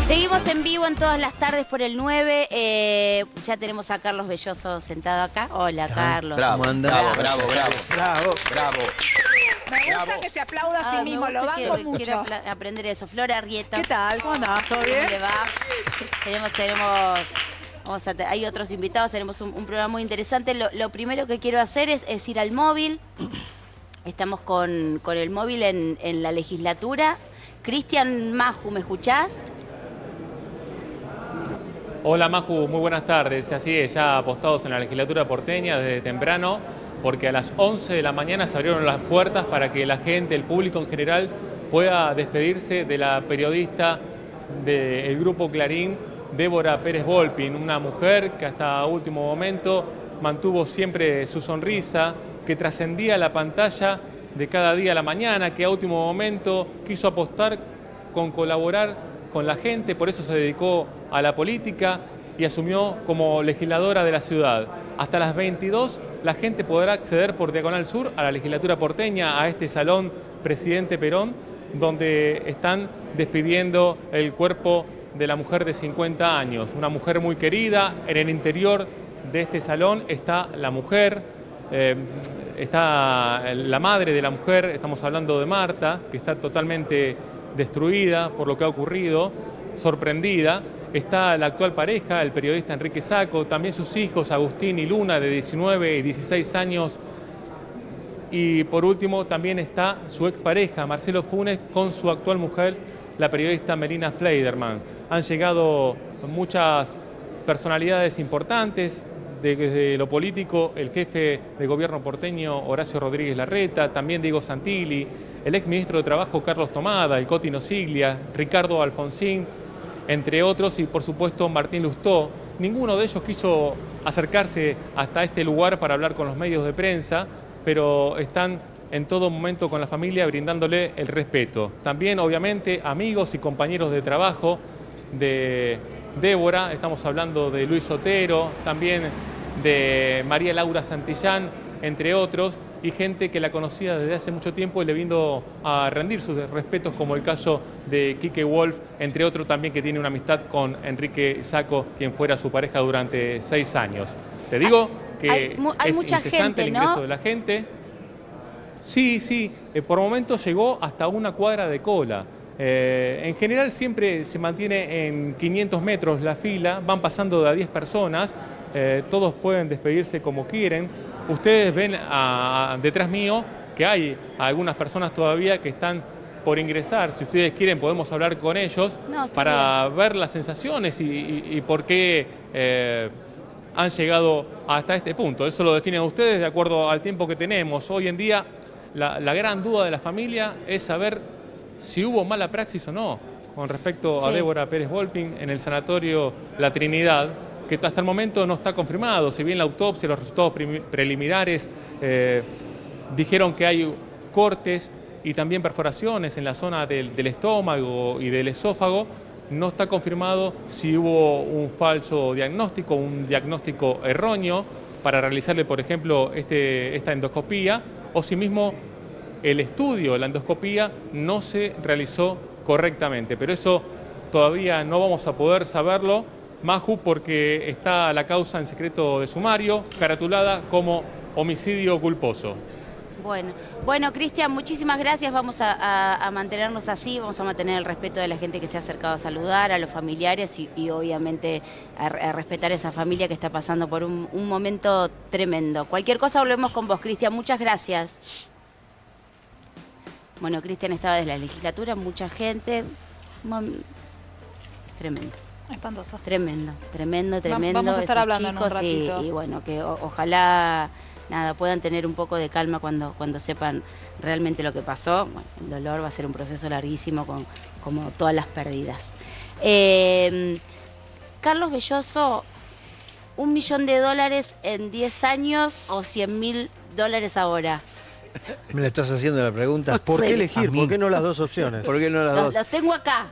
Seguimos en vivo en todas las tardes por el 9. Ya tenemos a Carlos Belloso sentado acá. Hola, Carlos. Bravo, bravo, bravo, bravo, bravo, bravo. Me gusta que se aplauda a sí mismo, lo banco mucho. Quiero aprender eso. Flora Arrieta. ¿Qué tal? ¿Cómo andás? ¿Todo bien? ¿Cómo le va? Hay otros invitados, tenemos un programa muy interesante. Lo primero que quiero hacer es ir al móvil. Estamos con el móvil en la legislatura. Cristian Maju, ¿me escuchás? Hola Maju, muy buenas tardes. Así es, ya apostados en la legislatura porteña desde temprano, porque a las 11 de la mañana se abrieron las puertas para que la gente, el público en general, pueda despedirse de la periodista del Grupo Clarín, Débora Pérez Volpin, una mujer que hasta último momento mantuvo siempre su sonrisa, que trascendía la pantalla de cada día a la mañana, que a último momento quiso apostar con colaborar con la gente, por eso se dedicó a la política y asumió como legisladora de la ciudad. Hasta las 22 la gente podrá acceder por Diagonal Sur a la legislatura porteña, a este salón Presidente Perón, donde están despidiendo el cuerpo de la mujer de 50 años. Una mujer muy querida. En el interior de este salón está la mujer, está la madre de la mujer, estamos hablando de Marta, que está totalmente destruida por lo que ha ocurrido, sorprendida. Está la actual pareja, el periodista Enrique Sacco, también sus hijos Agustín y Luna, de 19 y 16 años. Y por último también está su expareja, Marcelo Funes, con su actual mujer, la periodista Melina Fleiderman. Han llegado muchas personalidades importantes, desde lo político, el jefe de gobierno porteño Horacio Rodríguez Larreta, también Diego Santilli, el exministro de Trabajo Carlos Tomada, el Coti Nosiglia, Ricardo Alfonsín, entre otros, y por supuesto Martín Lustó. Ninguno de ellos quiso acercarse hasta este lugar para hablar con los medios de prensa, pero están en todo momento con la familia brindándole el respeto. También, obviamente, amigos y compañeros de trabajo de Débora, estamos hablando de Luis Otero, también de María Laura Santillán, entre otros, y gente que la conocía desde hace mucho tiempo y le vino a rendir sus respetos, como el caso de Quique Wolf, entre otros también, que tiene una amistad con Enrique Sacco, quien fuera su pareja durante 6 años. Te digo que hay mucha incesante gente, el ingreso ¿no? de la gente. Sí, por momentos llegó hasta una cuadra de cola. En general siempre se mantiene en 500 metros la fila, van pasando de a 10 personas, todos pueden despedirse como quieren. Ustedes ven detrás mío que hay algunas personas todavía que están por ingresar. Si ustedes quieren podemos hablar con ellos para ver las sensaciones y por qué han llegado hasta este punto. Eso lo definen ustedes de acuerdo al tiempo que tenemos. Hoy en día la gran duda de la familia es saber si hubo mala praxis o no con respecto a Débora Pérez Volpin en el sanatorio La Trinidad, que hasta el momento no está confirmado. Si bien la autopsia, los resultados preliminares dijeron que hay cortes y también perforaciones en la zona del estómago y del esófago, no está confirmado si hubo un falso diagnóstico, un diagnóstico erróneo para realizarle, por ejemplo, esta endoscopía, o si mismo el estudio, la endoscopía, no se realizó correctamente. Pero eso todavía no vamos a poder saberlo, Maju, porque está la causa en secreto de sumario, caratulada como homicidio culposo. Bueno, Cristian, muchísimas gracias. Vamos a mantenernos así, vamos a mantener el respeto de la gente que se ha acercado a saludar, a los familiares y obviamente a respetar a esa familia que está pasando por un momento tremendo. Cualquier cosa volvemos con vos, Cristian. Muchas gracias. Bueno, Cristian estaba desde la legislatura, mucha gente. Tremendo. Espantoso. Tremendo. Vamos a estar hablando en un ratito. Y bueno, que ojalá puedan tener un poco de calma cuando sepan realmente lo que pasó. Bueno, el dolor va a ser un proceso larguísimo como todas las pérdidas. Carlos Belloso, $1 millón en 10 años o $100.000 ahora. Me la estás haciendo la pregunta. ¿Por qué elegir? ¿Por qué no las dos opciones? ¿Por qué no las dos? Los tengo acá.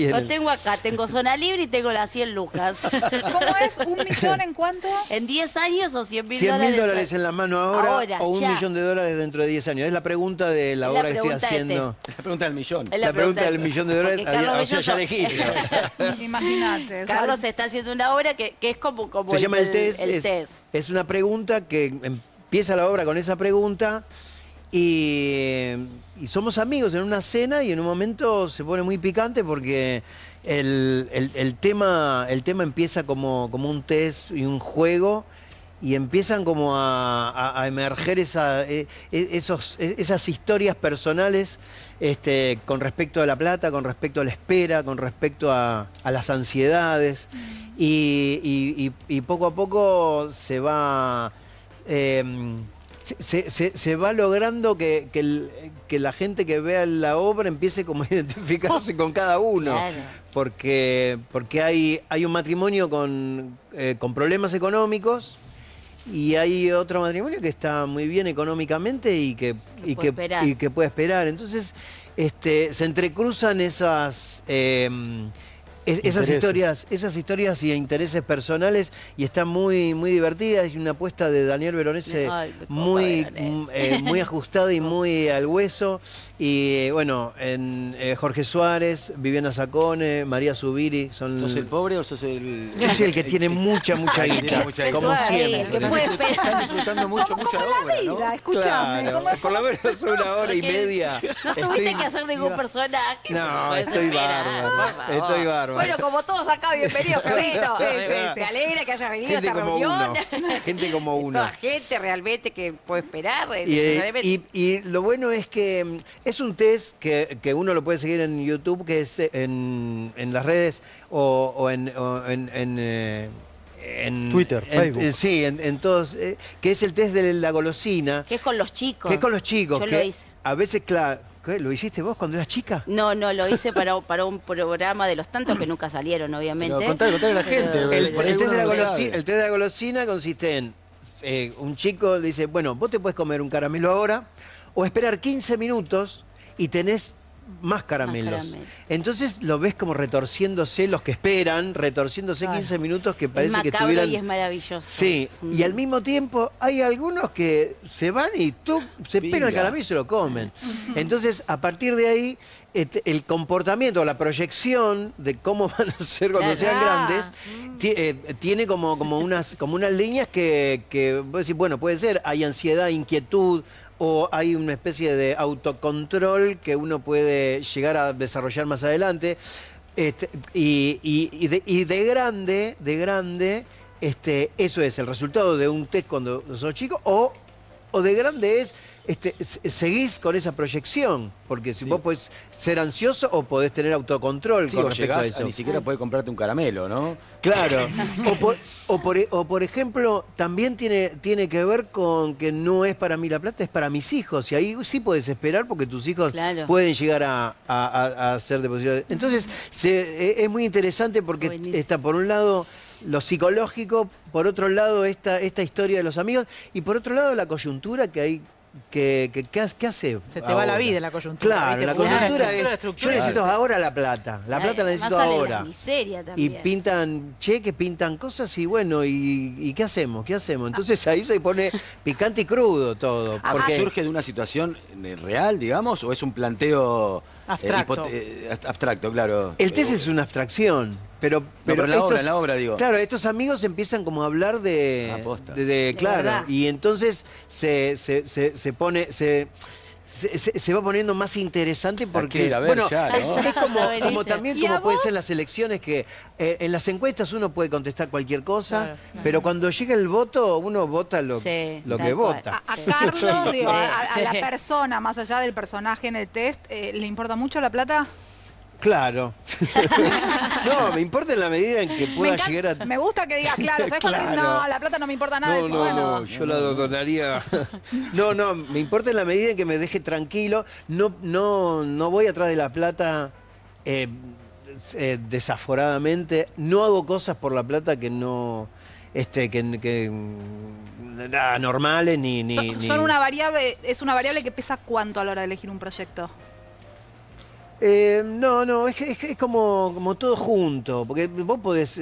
Lo tengo acá, tengo zona libre y tengo las 100 lucas. ¿Cómo es? ¿1 millón en cuánto? ¿En 10 años o 100.000 dólares? 100.000 dólares en la mano ahora o $1 millón dentro de 10 años. Es la pregunta de la obra que estoy haciendo. La pregunta del millón. La pregunta del $1 millón. O sea, ya elegí. Imagínate. Carlos está haciendo una obra que es como se llama el test. test. Es una pregunta que empieza la obra con esa pregunta y somos amigos en una cena y en un momento se pone muy picante porque el tema empieza como un test y un juego y empiezan como a emerger esas historias personales con respecto a la plata, con respecto a la espera, con respecto a las ansiedades y poco a poco se va... Se va logrando que la gente que vea la obra empiece como a identificarse con cada uno. Claro. Porque hay un matrimonio con problemas económicos y hay otro matrimonio que está muy bien económicamente y que puede esperar. Entonces se entrecruzan esas historias y intereses personales y está muy divertida. Es una apuesta de Daniel Veronese muy ajustada y muy al hueso. Y bueno, en Jorge Suárez, Viviana Sacone, María Zubiri son... ¿Sos el pobre o sos el...? Yo soy el que tiene mucha guita, como siempre. El que puede esperar. Están disfrutando mucha obra, ¿no? Escuchame. Claro, por lo menos una hora y media. No tuviste que hacer ningún personaje. No, Podés estoy esperar, bárbaro. Estoy bárbaro. Bueno, como todos acá, bienvenidos, Carlito. Sí. Se alegra que hayas venido a Gente esta como reunión. Gente como uno. Toda gente realmente que puede esperar. Y lo bueno es que es un test que uno lo puede seguir en YouTube, que es en las redes o en Twitter, Facebook. Sí, en todos, que es el test de la golosina. Que es con los chicos. Que es con los chicos. Yo que lo hice. A veces, claro, ¿qué? ¿Lo hiciste vos cuando eras chica? No, lo hice para un programa de los tantos que nunca salieron, obviamente. Pero contale a la gente. El test de la golosina consiste en un chico dice, bueno, vos te puedes comer un caramelo ahora o esperar 15 minutos y tenés más caramelos. Entonces lo ves como retorciéndose los que esperan, retorciéndose 15 minutos que parece que estuvieran... y es maravilloso. Sí, y al mismo tiempo hay algunos que se van y se pegan el caramelo y se lo comen. Entonces, a partir de ahí, el comportamiento, la proyección de cómo van a ser cuando sean grandes, tiene como unas líneas que vos decís, bueno, puede ser, hay ansiedad, inquietud, o hay una especie de autocontrol que uno puede llegar a desarrollar más adelante. Y de grande, eso es el resultado de un test cuando sos chico, o de grande es seguís con esa proyección, porque si vos podés ser ansioso o podés tener autocontrol con respecto a eso. Ni siquiera podés comprarte un caramelo, ¿no? Claro. o por ejemplo, también tiene que ver con que no es para mí la plata, es para mis hijos. Y ahí sí podés esperar porque tus hijos pueden llegar a ser depositados. Entonces, es muy interesante porque está por un lado lo psicológico, por otro lado esta historia de los amigos y por otro lado la coyuntura que hay. ¿Qué hace? Se te va la vida en la coyuntura. Claro, la coyuntura es, yo necesito ahora la plata la necesito ahora. La miseria también. Y pintan cheques, pintan cosas y bueno, ¿y qué hacemos? Entonces ahí se pone picante y crudo todo. Porque ¿surge de una situación real, digamos, o es un planteo abstracto, claro? El test es una abstracción. Pero en la obra, digo. Claro, estos amigos empiezan como a hablar claro, y entonces se va poniendo más interesante porque es como también como puede ser las elecciones que en las encuestas uno puede contestar cualquier cosa, pero cuando llega el voto uno vota lo que vota. A Carlos, digo, a la persona, más allá del personaje en el test, ¿le importa mucho la plata? Claro. No, me importa en la medida en que pueda llegar a... Me gusta que digas claro, ¿sabes? Claro. No, la plata no me importa nada. No, yo la donaría. No, me importa en la medida en que me deje tranquilo. No voy atrás de la plata desaforadamente. No hago cosas por la plata que no... nada normales ni... Son una variable, es una variable que pesa cuánto a la hora de elegir un proyecto. No, es como todo junto, porque vos podés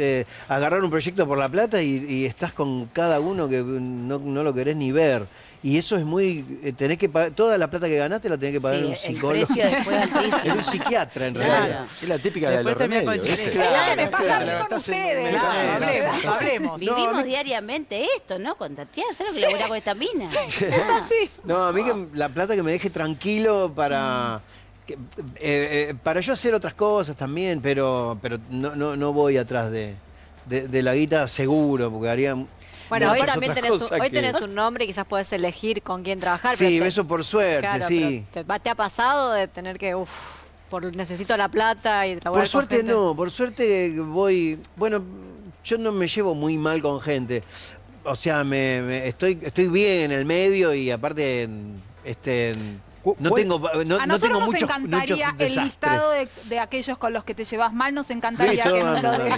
agarrar un proyecto por la plata y estás con cada uno que no lo querés ni ver. Y eso es muy... tenés que pagar, toda la plata que ganaste la tenés que pagar un psicólogo. El precio después altísimo. Es un psiquiatra, en realidad. Claro. Es la típica de los remedios. Claro, me pasa a mí con ustedes. Hablemos. Vivimos diariamente esto, ¿no? Con Tatiana, ¿sabes lo que labura con esta mina? Es así. No, a mí que la plata que me deje tranquilo para yo hacer otras cosas también, pero no voy atrás de la guita seguro, porque haría... Bueno, hoy también tenés, tenés un nombre y quizás podés elegir con quién trabajar. Sí, eso por suerte, claro, sí. ¿Te ha pasado de tener que, necesito la plata y trabajar Por suerte no, por suerte voy... Bueno, yo no me llevo muy mal con gente. O sea, estoy bien en el medio y aparte... No tengo nos encantaría el listado de aquellos con los que te llevas mal, nos encantaría que nos lo des.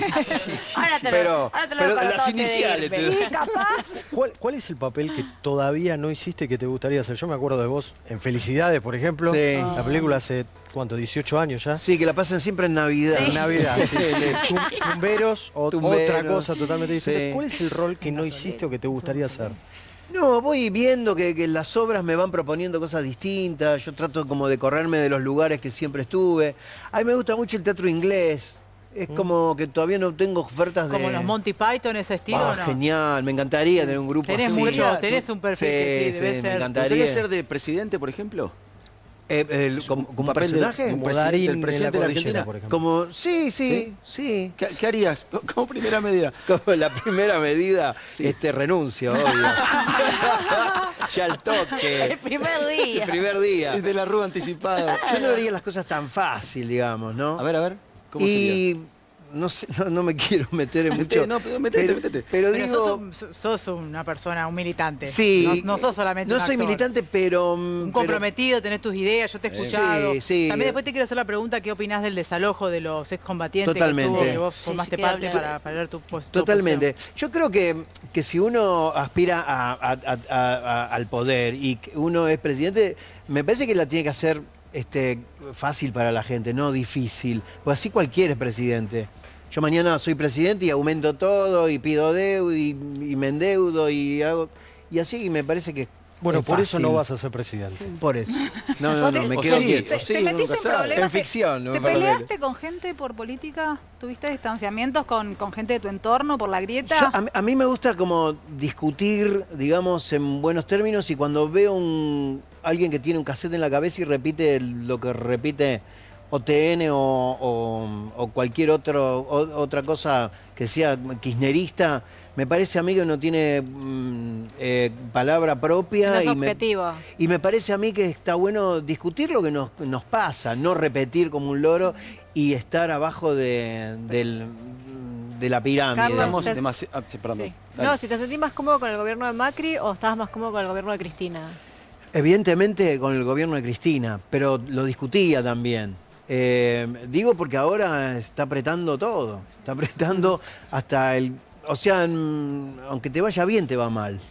Pero las iniciales. Sí, capaz. ¿Cuál es el papel que todavía no hiciste y que te gustaría hacer? Yo me acuerdo de vos en Felicidades, por ejemplo. Sí. La película hace, ¿cuánto? 18 años ya. Sí, que la pasan siempre en Navidad. Sí. En Navidad, sí. Tumberos, otra cosa totalmente diferente. Sí. ¿Cuál es el rol que no hiciste o que te gustaría hacer? No, voy viendo que las obras me van proponiendo cosas distintas. Yo trato como de correrme de los lugares que siempre estuve. A mí me gusta mucho el teatro inglés. Es como que todavía no tengo ofertas como los Monty Python, ese estilo, ¿no? Genial, me encantaría tener un grupo tenés así. Tenés un perfil que sí, debe ser. Me encantaría. ¿Querés ser de presidente, por ejemplo? ¿Como personaje? Como Darín el presidente de la Argentina, por ejemplo. Como, sí. ¿Qué harías como primera medida? Como la primera medida, renuncio, obvio. Ya al toque. El primer día. El primer día. Desde la rúa anticipada. Yo no haría las cosas tan fácil, digamos, ¿no? A ver, ¿cómo sería? No sé, no me quiero meter en mucho. No, métete. Pero digo, sos una persona, un militante. Sí. No sos solamente un No soy actor. militante, pero... Un comprometido, tenés tus ideas, yo te he escuchado. Sí. También después te quiero hacer la pregunta, ¿qué opinás del desalojo de los excombatientes Totalmente. que vos formaste parte para ver tu posición? Totalmente. Yo creo que si uno aspira al poder y que uno es presidente, me parece que la tiene que hacer fácil para la gente, no difícil. Pues así cualquiera es presidente. Yo mañana soy presidente y aumento todo y pido deuda y me endeudo y hago... Y así me parece que bueno, por fácil. Eso no vas a ser presidente. Por eso. No, me quedo quieto. Te metiste en problemas. En ficción. ¿Te peleaste con gente por política? ¿Tuviste distanciamientos con gente de tu entorno por la grieta? A mí me gusta como discutir, digamos, en buenos términos y cuando veo alguien que tiene un cassette en la cabeza y repite lo que repite OTN o cualquier otra cosa que sea kirchnerista, me parece a mí que no tiene palabra propia. No es objetivo. Y me parece a mí que está bueno discutir lo que nos pasa, no repetir como un loro y estar abajo de la pirámide. Carlos, perdón. No, si te sentís más cómodo con el gobierno de Macri o estabas más cómodo con el gobierno de Cristina. Evidentemente con el gobierno de Cristina, pero lo discutía también. Digo porque ahora está apretando todo, está apretando hasta o sea, aunque te vaya bien, te va mal.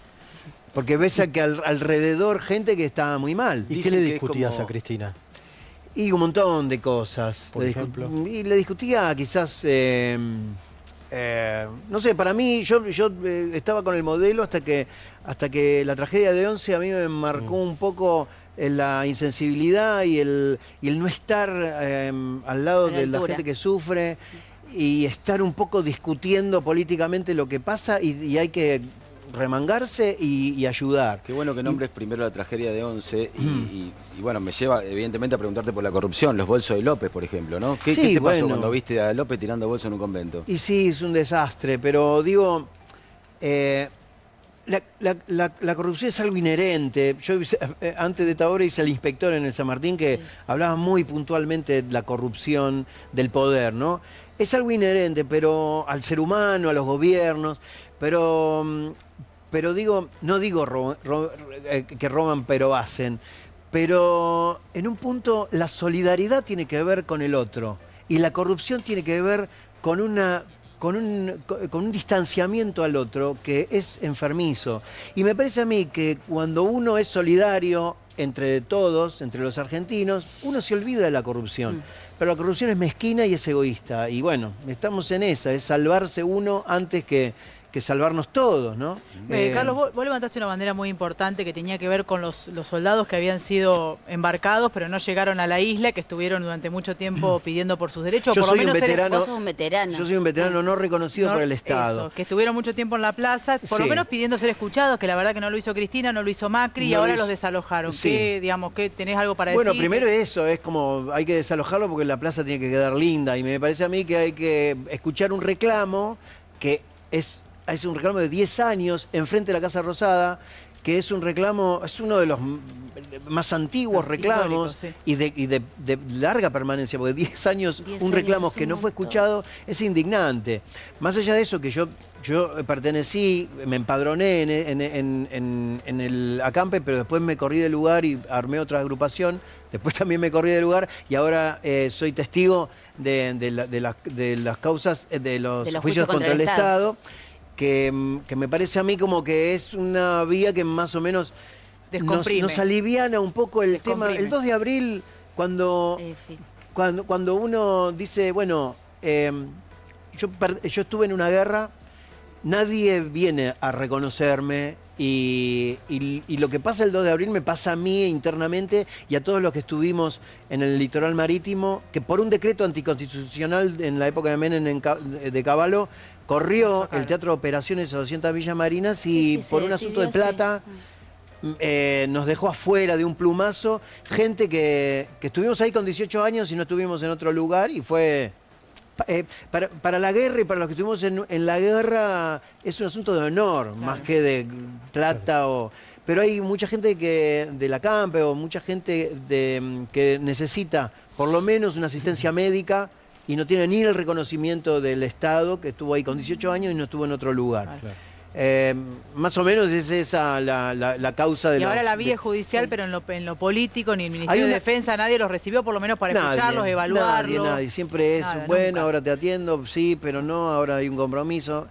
Porque ves que alrededor gente que está muy mal. ¿Y qué le discutías a Cristina? Y un montón de cosas. Por ejemplo. Y le discutía quizás, no sé, para mí, yo estaba con el modelo hasta que la tragedia de Once a mí me marcó un poco la insensibilidad y el no estar al lado de la gente que sufre y estar un poco discutiendo políticamente lo que pasa y hay que remangarse y ayudar. Qué bueno que nombres primero la tragedia de Once y bueno, me lleva evidentemente a preguntarte por la corrupción, los bolsos de López, por ejemplo, ¿no? ¿Qué te pasó cuando viste a López tirando bolsos en un convento? Y sí, es un desastre, pero digo... La corrupción es algo inherente. Yo antes de esta obra hice al inspector en el San Martín que hablaba muy puntualmente de la corrupción del poder, ¿no? Es algo inherente, pero al ser humano, a los gobiernos, pero digo, no digo que roban pero hacen, pero en un punto la solidaridad tiene que ver con el otro y la corrupción tiene que ver con un distanciamiento al otro que es enfermizo. Y me parece a mí que cuando uno es solidario entre todos, entre los argentinos, uno se olvida de la corrupción. Pero la corrupción es mezquina y es egoísta. Y bueno, estamos en esa, es salvarse uno antes que salvarnos todos, ¿no? Carlos, vos levantaste una bandera muy importante que tenía que ver con los soldados que habían sido embarcados, pero no llegaron a la isla, que estuvieron durante mucho tiempo pidiendo por sus derechos. Yo por soy lo menos un veterano. Vos sos un veterano. Yo soy un veterano no reconocido por el Estado. Eso, que estuvieron mucho tiempo en la plaza, por lo Sí. menos pidiendo ser escuchados, que la verdad que no lo hizo Cristina, no lo hizo Macri, y No ahora lo hizo. los desalojaron. Sí. ¿Qué, digamos, tenés algo para Bueno, decir? primero eso, es como hay que desalojarlo porque la plaza tiene que quedar linda y me parece a mí que hay que escuchar un reclamo que es un reclamo de 10 años enfrente de la Casa Rosada, que es un reclamo, es uno de los más antiguos reclamos sí. y de larga permanencia, porque 10 años 10 un reclamo años es que un no fue montón. escuchado es indignante. Más allá de eso, que yo pertenecí, me empadroné en el acampe, pero después me corrí del lugar y armé otra agrupación, después también me corrí del lugar y ahora soy testigo de las causas, de los juicios contra el Estado. Que me parece a mí como que es una vía que más o menos nos aliviana un poco el tema. El 2 de abril, cuando uno dice, bueno, yo estuve en una guerra, nadie viene a reconocerme y lo que pasa el 2 de abril me pasa a mí internamente y a todos los que estuvimos en el litoral marítimo, que por un decreto anticonstitucional en la época de Menem de Cavallo, corrió el Teatro de Operaciones a 200 Villas Marinas y por un asunto de plata nos dejó afuera de un plumazo. Gente que estuvimos ahí con 18 años y no estuvimos en otro lugar y fue... para la guerra y para los que estuvimos en la guerra es un asunto de honor, más que de plata pero hay mucha gente de la campe o mucha gente que necesita por lo menos una asistencia médica y no tiene ni el reconocimiento del Estado, que estuvo ahí con 18 años y no estuvo en otro lugar. Más o menos es esa la causa de... Y ahora la vía es judicial, pero en lo político, ni el Ministerio de Defensa, nadie los recibió, por lo menos para escucharlos, evaluarlos. Nadie. Siempre es, bueno, nunca. Ahora te atiendo, sí, pero no, ahora hay un compromiso.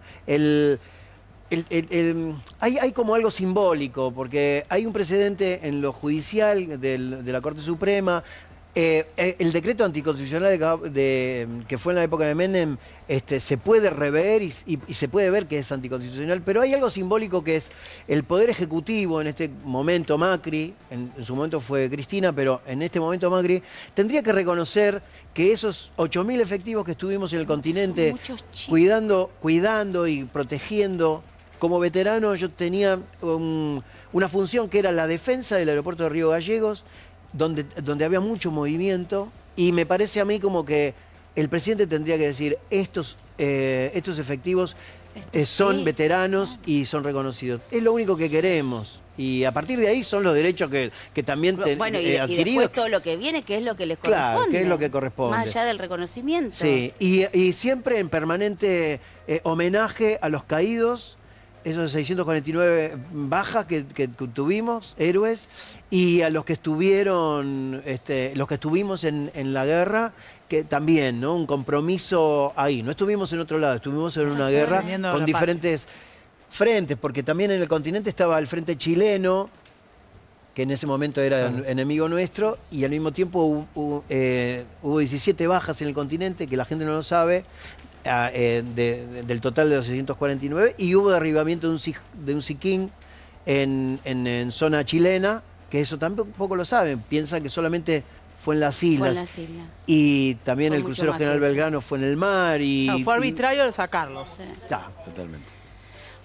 Hay como algo simbólico, porque hay un precedente en lo judicial de la Corte Suprema. El decreto anticonstitucional que fue en la época de Menem se puede rever y se puede ver que es anticonstitucional, pero hay algo simbólico que es el Poder Ejecutivo, en este momento Macri, en su momento fue Cristina, pero en este momento Macri, tendría que reconocer que esos 8.000 efectivos que estuvimos en el continente cuidando y protegiendo, como veterano yo tenía una función que era la defensa del aeropuerto de Río Gallegos, donde había mucho movimiento, y me parece a mí como que el presidente tendría que decir, estos efectivos son veteranos y son reconocidos. Es lo único que queremos. Y a partir de ahí son los derechos que también adquiridos. Y después todo lo que viene, que es lo que les corresponde. Claro, que es lo que corresponde. Más allá del reconocimiento. Sí, y siempre en permanente homenaje a los caídos, esos 649 bajas que tuvimos, héroes, y a los que estuvieron, los que estuvimos en la guerra, que también, ¿no? Un compromiso ahí. No estuvimos en otro lado, estuvimos en una guerra con diferentes frentes, porque también en el continente estaba el frente chileno, que en ese momento era enemigo nuestro, y al mismo tiempo hubo 17 bajas en el continente, que la gente no lo sabe, del total de los 649, y hubo derribamiento de un Siquín en zona chilena, que eso tampoco lo saben, piensan que solamente fue en las islas. Y también el crucero General Belgrano fue en el mar. Fue arbitrario sacarlos. Sí. Totalmente.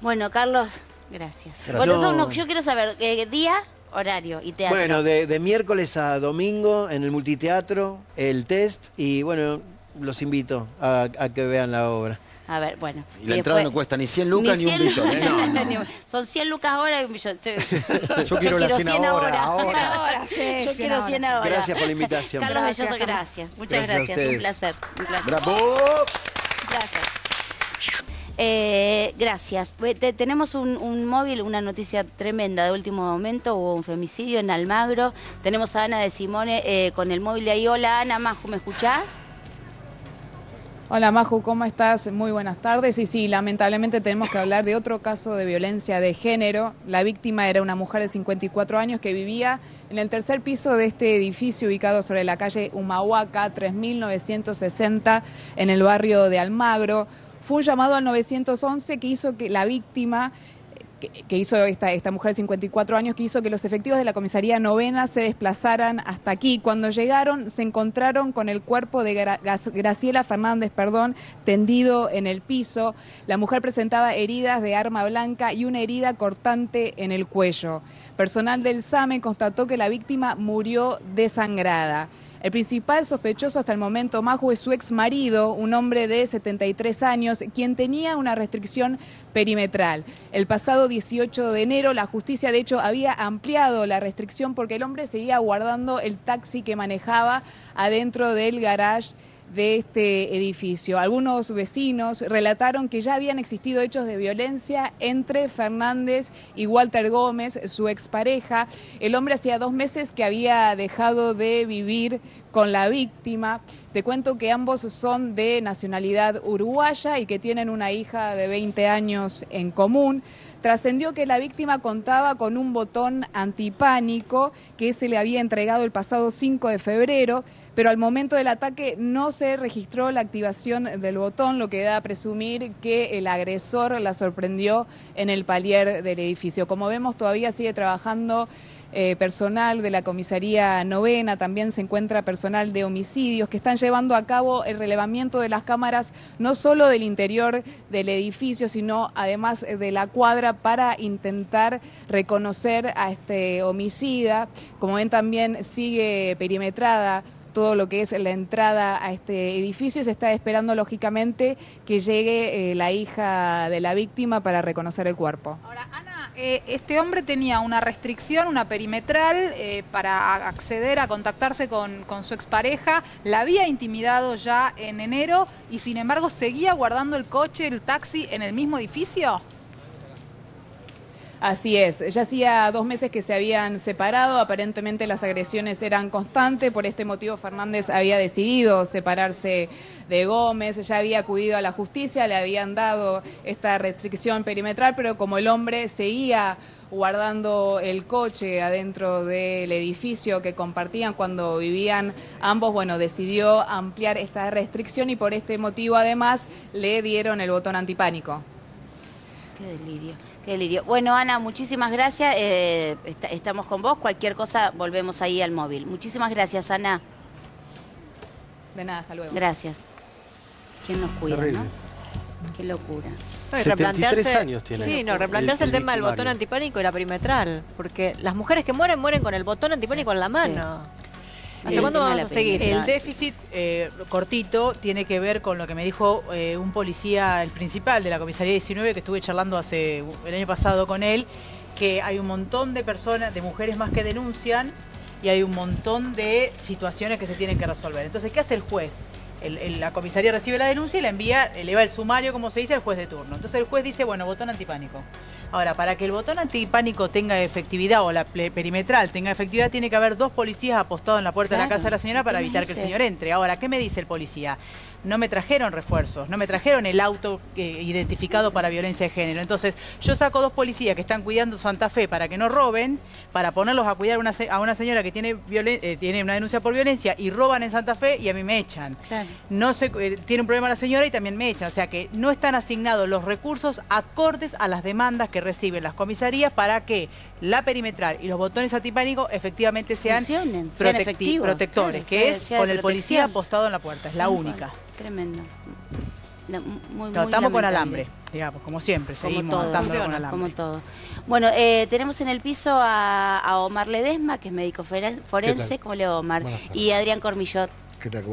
Bueno, Carlos, gracias. Bueno, yo quiero saber, día, horario y teatro. Bueno, de miércoles a domingo en el multiteatro, el test, y bueno, los invito a que vean la obra. A ver, bueno. Y la entrada no cuesta ni 100 lucas ni 1 billón. No. Son 100 lucas ahora y 1 billón. Yo quiero la 100 ahora. Yo quiero 100 ahora. Gracias por la invitación. Carlos Belloso, gracias. Muchas gracias. Un placer. ¡Bravo! Gracias. Gracias. Tenemos un móvil, una noticia tremenda de último momento. Hubo un femicidio en Almagro. Tenemos a Ana de Simone con el móvil de ahí. Hola, Ana Maju, ¿me escuchás? Hola Maju, ¿cómo estás? Muy buenas tardes. Y sí, lamentablemente tenemos que hablar de otro caso de violencia de género. La víctima era una mujer de 54 años que vivía en el tercer piso de este edificio ubicado sobre la calle Humahuaca, 3960, en el barrio de Almagro. Fue un llamado al 911 que hizo que la víctima... que hizo esta mujer de 54 años, que hizo que los efectivos de la comisaría novena se desplazaran hasta aquí. Cuando llegaron, se encontraron con el cuerpo de Graciela Fernández, tendido en el piso. La mujer presentaba heridas de arma blanca y una herida cortante en el cuello. Personal del SAME constató que la víctima murió desangrada. El principal sospechoso hasta el momento, Maju, es su ex marido, un hombre de 73 años, quien tenía una restricción perimetral. El pasado 18 de enero, la justicia, de hecho, había ampliado la restricción porque el hombre seguía guardando el taxi que manejaba adentro del garage de este edificio. Algunos vecinos relataron que ya habían existido hechos de violencia entre Fernández y Walter Gómez, su expareja. El hombre hacía 2 meses que había dejado de vivir con la víctima. Te cuento que ambos son de nacionalidad uruguaya y que tienen una hija de 20 años en común. Trascendió que la víctima contaba con un botón antipánico que se le había entregado el pasado 5 de febrero, pero al momento del ataque no se registró la activación del botón, lo que da a presumir que el agresor la sorprendió en el palier del edificio. Como vemos, todavía sigue trabajando personal de la comisaría novena, también se encuentra personal de homicidios que están llevando a cabo el relevamiento de las cámaras, no solo del interior del edificio, sino además de la cuadra, para intentar reconocer a este homicida. Como ven, también sigue perimetrada todo lo que es la entrada a este edificio y se está esperando, lógicamente, que llegue la hija de la víctima para reconocer el cuerpo. Ahora, Ana, este hombre tenía una restricción, una perimetral, para acceder a contactarse con su expareja. La había intimidado ya en enero y, sin embargo, seguía guardando el coche, el taxi, en el mismo edificio. Así es, ya hacía 2 meses que se habían separado, aparentemente las agresiones eran constantes, por este motivo Fernández había decidido separarse de Gómez, ya había acudido a la justicia, le habían dado esta restricción perimetral, pero como el hombre seguía guardando el coche adentro del edificio que compartían cuando vivían ambos, bueno, decidió ampliar esta restricción y por este motivo además le dieron el botón antipánico. Qué delirio. Qué delirio. Bueno, Ana, muchísimas gracias. Estamos con vos. Cualquier cosa, volvemos ahí al móvil. Muchísimas gracias, Ana. De nada, hasta luego. Gracias. ¿Quién nos cuida, terrible, no? Qué locura. 73 años tiene. Sí, no, replantearse el tema del botón antipánico y la perimetral. Porque las mujeres que mueren, mueren con el botón antipánico en la mano. Sí. ¿Hasta cuándo vamos a seguir? El déficit cortito tiene que ver con lo que me dijo un policía, el principal de la comisaría 19, que estuve charlando el año pasado con él, que hay un montón de personas, de mujeres más que denuncian y hay un montón de situaciones que se tienen que resolver. Entonces, ¿qué hace el juez? La comisaría recibe la denuncia y la envía, eleva el sumario, como se dice, al juez de turno. Entonces el juez dice, bueno, botón antipánico. Ahora, para que el botón antipánico tenga efectividad o la perimetral tenga efectividad, tiene que haber 2 policías apostados en la puerta de la casa de la señora para evitar que el señor entre. Ahora, ¿qué me dice el policía? No me trajeron refuerzos, no me trajeron el auto identificado para violencia de género. Entonces, yo saco 2 policías que están cuidando Santa Fe para que no roben, para ponerlos a cuidar a una señora que tiene una denuncia por violencia y roban en Santa Fe y a mí me echan. Claro. No tiene un problema la señora y también me echan. O sea que no están asignados los recursos acordes a las demandas que reciben las comisarías para que la perimetral y los botones antipánicos efectivamente sean protectores, claro, que es con el policía apostado en la puerta. Es la única. Tremendo. Muy estamos con alambre, digamos, como siempre, seguimos atando con alambre. Como todo. Bueno, tenemos en el piso a Omar Ledesma, que es médico forense, ¿cómo le va, Omar? Y Adrián Cormillot,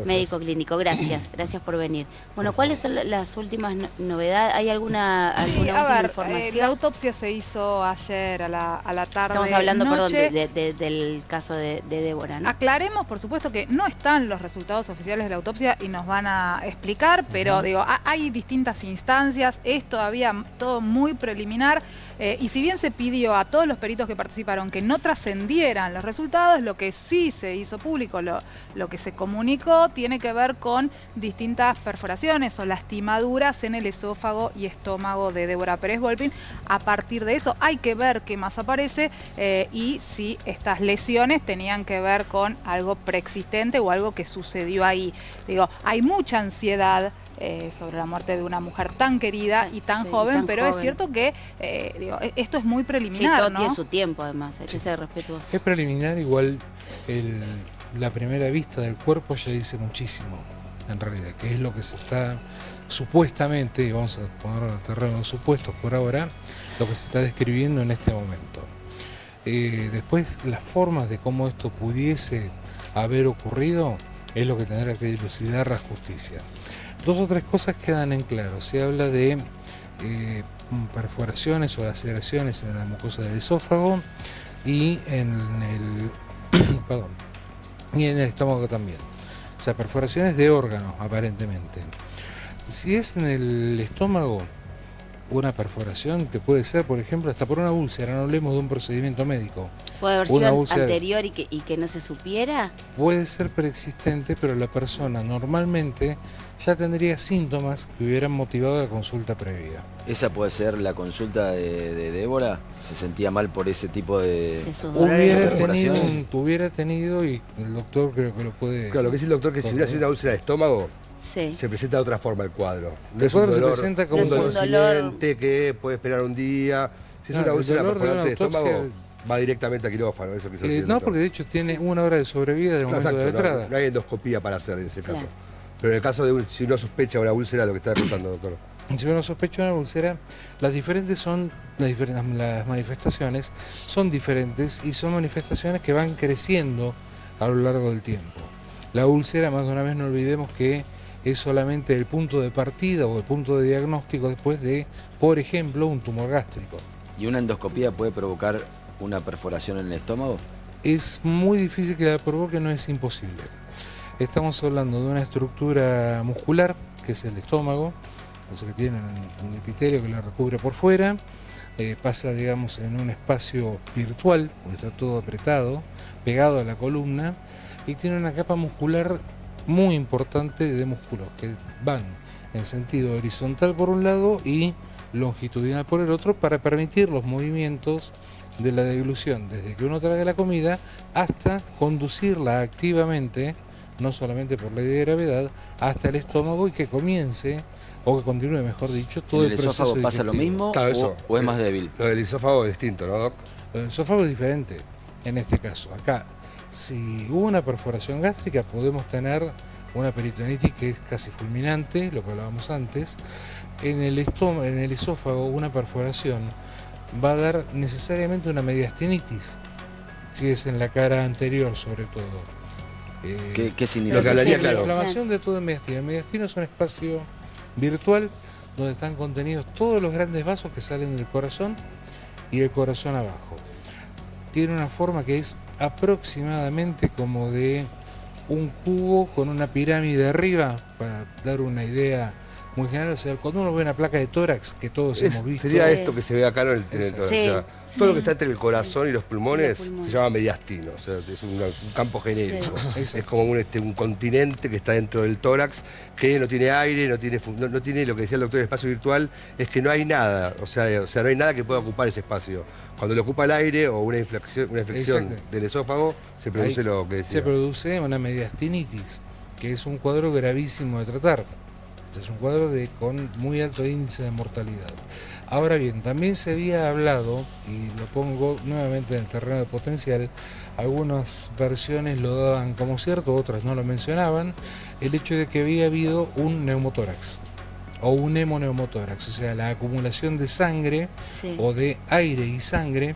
médico clínico. Gracias, gracias por venir. Bueno, ¿cuáles son las últimas novedades? ¿Hay alguna última información? La autopsia se hizo ayer a la tarde. Estamos hablando, noche. Perdón, del caso de Débora, ¿no? Aclaremos, por supuesto, que no están los resultados oficiales de la autopsia y nos van a explicar, pero digo, hay distintas instancias, es todavía todo muy preliminar. Y si bien se pidió a todos los peritos que participaron que no trascendieran los resultados, lo que sí se hizo público, lo que se comunica clínico tiene que ver con distintas perforaciones o lastimaduras en el esófago y estómago de Débora Pérez Volpin. A partir de eso hay que ver qué más aparece y si estas lesiones tenían que ver con algo preexistente o algo que sucedió ahí. Digo, hay mucha ansiedad sobre la muerte de una mujer tan querida y tan joven, pero es cierto que digo, esto es muy preliminar, todo ¿no? tiene su tiempo, además, hay que ser respetuoso. Es preliminar, igual la primera vista del cuerpo ya dice muchísimo, en realidad, que es lo que se está supuestamente, y vamos a poner en terreno supuestos por ahora, lo que se está describiendo en este momento. Después, las formas de cómo esto pudiese haber ocurrido es lo que tendrá que dilucidar la justicia. 2 o 3 cosas quedan en claro. Se habla de perforaciones o laceraciones en la mucosa del esófago y en el estómago también. O sea, perforaciones de órganos, aparentemente. Si es en el estómago, una perforación que puede ser, por ejemplo, hasta por una úlcera, no hablemos de un procedimiento médico. ¿Puede haber sido anterior y que no se supiera? Puede ser preexistente, pero la persona normalmente ya tendría síntomas que hubieran motivado la consulta previa. ¿Esa puede ser la consulta de Débora? ¿Se sentía mal por ese tipo de hubiera tenido, y el doctor creo que lo puede... Claro, lo que dice el doctor, que si hubiera sido una úlcera de estómago, se presenta de otra forma el cuadro. No es un dolor, se presenta como un dolor silente que puede esperar un día. Si es una úlcera perforante de estómago, va directamente a quirófano. Eso que no, porque de hecho tiene 1 hora de sobrevida del momento de la entrada. No hay endoscopía para hacer en ese caso. Pero en el caso de si uno sospecha una úlcera, lo que está contando, doctor. Si uno sospecha una úlcera, las manifestaciones son diferentes y son manifestaciones que van creciendo a lo largo del tiempo. La úlcera, más de una vez no olvidemos que es solamente el punto de partida o el punto de diagnóstico después de, por ejemplo, un tumor gástrico. ¿Y una endoscopía puede provocar una perforación en el estómago? Es muy difícil que la provoque, no es imposible. Estamos hablando de una estructura muscular, que es el estómago, o sea que tiene un epitelio que lo recubre por fuera, pasa, digamos, en un espacio virtual, porque está todo apretado, pegado a la columna, y tiene una capa muscular muy importante de músculos que van en sentido horizontal por un lado y longitudinal por el otro para permitir los movimientos de la deglución, desde que uno traga la comida hasta conducirla activamente, no solamente por ley de gravedad, hasta el estómago y que comience, o que continúe, mejor dicho, todo el proceso digestivo. ¿El esófago pasa lo mismo o es más débil? Lo del esófago es distinto, ¿no, Doc? El esófago es diferente en este caso. Acá, si hubo una perforación gástrica, podemos tener una peritonitis que es casi fulminante, lo que hablábamos antes. En el esófago, una perforación va a dar necesariamente una mediastinitis, si es en la cara anterior sobre todo. ¿Qué significa? La inflamación de todo el mediastino. El mediastino es un espacio virtual donde están contenidos todos los grandes vasos que salen del corazón y el corazón abajo. Tiene una forma que es aproximadamente como de un cubo con una pirámide arriba, para dar una idea muy general. O sea, cuando uno ve una placa de tórax, que todos hemos visto... Sería esto que se ve acá en el tórax. O sea, todo lo que está entre el corazón y los pulmones se llama mediastino. O sea, es un campo genérico. Es como un continente que está dentro del tórax, que no tiene aire, no tiene lo que decía el doctor, el espacio virtual, es que no hay nada. O sea, no hay nada que pueda ocupar ese espacio. Cuando le ocupa el aire o una infección del esófago, se produce lo que decía. Se produce una mediastinitis, que es un cuadro gravísimo de tratar. Es un cuadro con muy alto índice de mortalidad. Ahora bien, también se había hablado, y lo pongo nuevamente en el terreno de potencial, algunas versiones lo daban como cierto, otras no lo mencionaban, el hecho de que había habido un neumotórax o un hemoneumotórax, o sea, la acumulación de sangre o de aire y sangre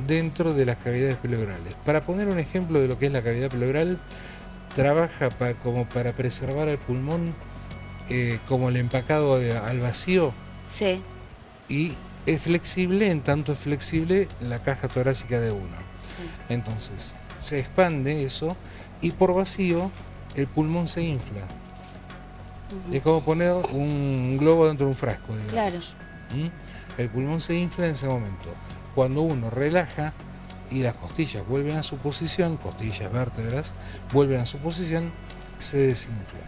dentro de las cavidades pleurales. Para poner un ejemplo de lo que es la cavidad pleural, trabaja como para preservar el pulmón, como el empacado al vacío, y es flexible, en tanto es flexible la caja torácica de uno. Entonces se expande eso y por vacío el pulmón se infla. Es como poner un globo dentro de un frasco, digamos. El pulmón se infla en ese momento. Cuando uno relaja y las costillas vuelven a su posición, costillas, vértebras, vuelven a su posición, se desinfla.